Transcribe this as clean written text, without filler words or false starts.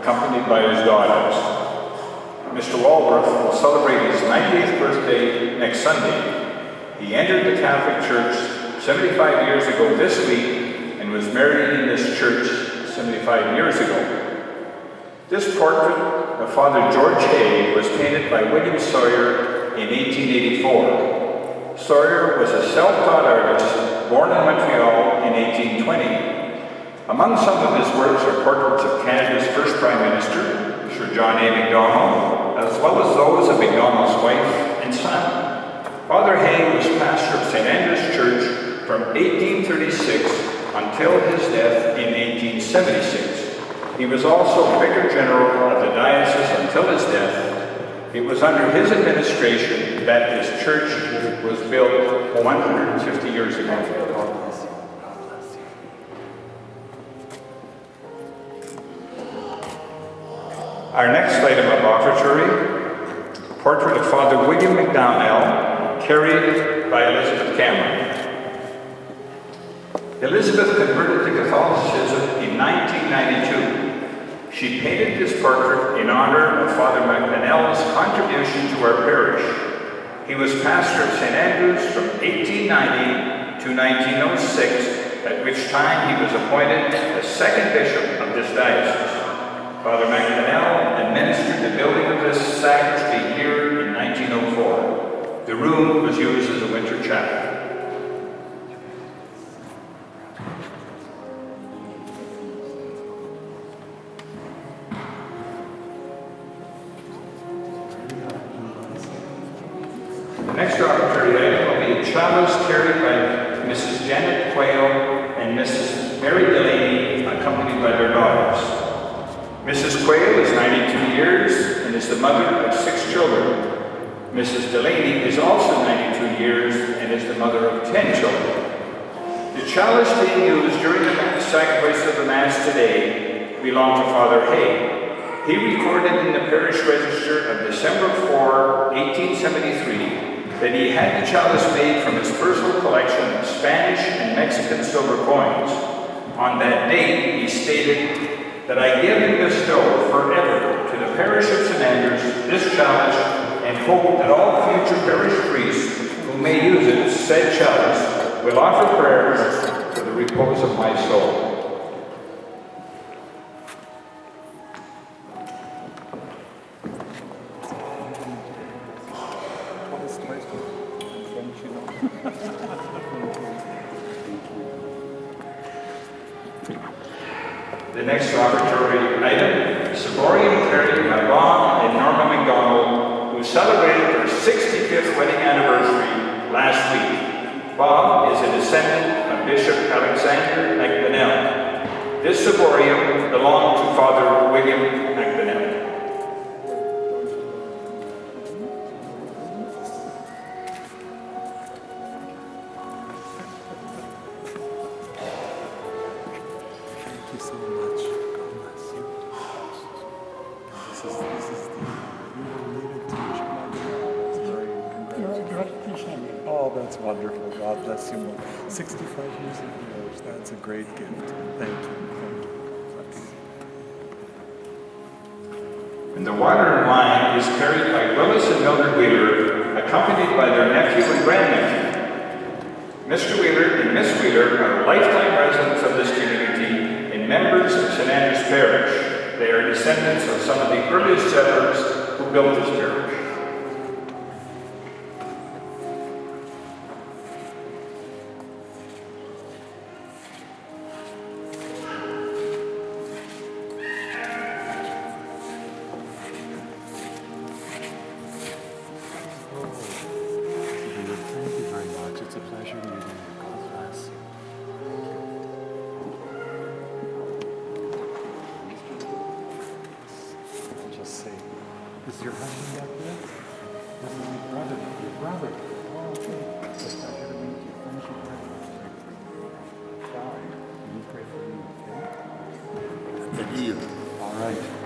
accompanied by his daughters. Mr. Walworth will celebrate his 90th birthday next Sunday. He entered the Catholic Church 75 years ago this week and was married in this church 75 years ago. This portrait of Father George Hay was painted by William Sawyer in 1884. Sawyer was a self-taught artist born in Montreal in 1820. Among some of his works are portraits of Canada's first Prime Minister, Sir John A. Macdonald, as well as those of Macdonald's wife and son. Father Hay was pastor of St. Andrew's Church from 1836 until his death in 1876. He was also Vicar General of the diocese until his death. It was under his administration that this church was built 150 years ago. Our next item of offertory, portrait of Father William McDowell, carried by Elizabeth Cameron. Elizabeth converted to Catholicism in 1992. She painted this portrait in honor of Father McDowell's contribution to our parish. He was pastor of St. Andrew's from 1890 to 1906, at which time he was appointed as second bishop of this diocese. Father McDowell administered the building of this sacristy here in 1904. The room was used as a winter chapel. The next offertory item will be a chalice carried by Mrs. Janet Quayle and Mrs. Mary Delaney, accompanied by their daughters. Mrs. Quayle is 92 years and is the mother of 6 children. Mrs. Delaney is also 92 years and is the mother of 10 children. The chalice being used during the sacrifice of the Mass today belonged to Father Hay. He recorded in the parish register of December 4, 1873, that he had the chalice made from his personal collection of Spanish and Mexican silver coins. On that date, he stated that I give and bestow forever to the parish of St. Andrews this chalice and hope that all future parish priests who may use it, said chalice, will offer prayers for the repose of my soul. The next offertory item, ciborium carried by Bob and Norma McDonald, who celebrated their 65th wedding anniversary last week. Bob is a descendant of Bishop Alexander McDonnell. This ciborium belonged to Father William McDonnell. Oh, that's wonderful. God bless you more. 65 years of marriage. That's a great gift. Thank you. And the water and wine is carried by Willis and Mildred Wheeler, accompanied by their nephew and grandnephew. Mr. Wheeler and Miss Wheeler are lifetime residents of this community and members of St. Andrew's Parish. They are descendants of some of the earliest settlers who built this parish. It's a pleasure meeting you. God bless. I'll just say, is your husband back there? This is your brother. Your brother. Oh, okay. It's a pleasure to meet you. Thank you very much. Bye. Can you pray for me, okay? Thank you. All right.